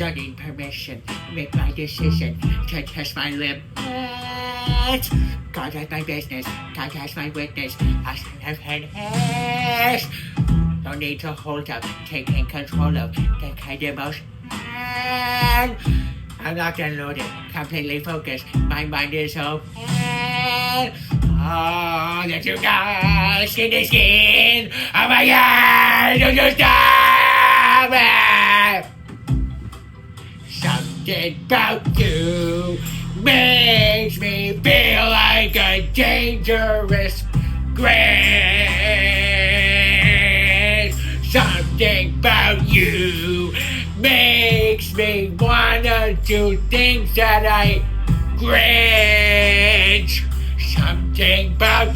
Don't need permission, make my decision to touch my lips. God has my business, God has my witness, I should have finished. No need to hold up, taking control of the kind of emotion. I'm locked and loaded, completely focused, my mind is open. Oh, that you guys skin to skin. Oh my God, don't you stop it. Something about you makes me feel like a dangerous grace. Something about you makes me wanna do things that I cringe. Something about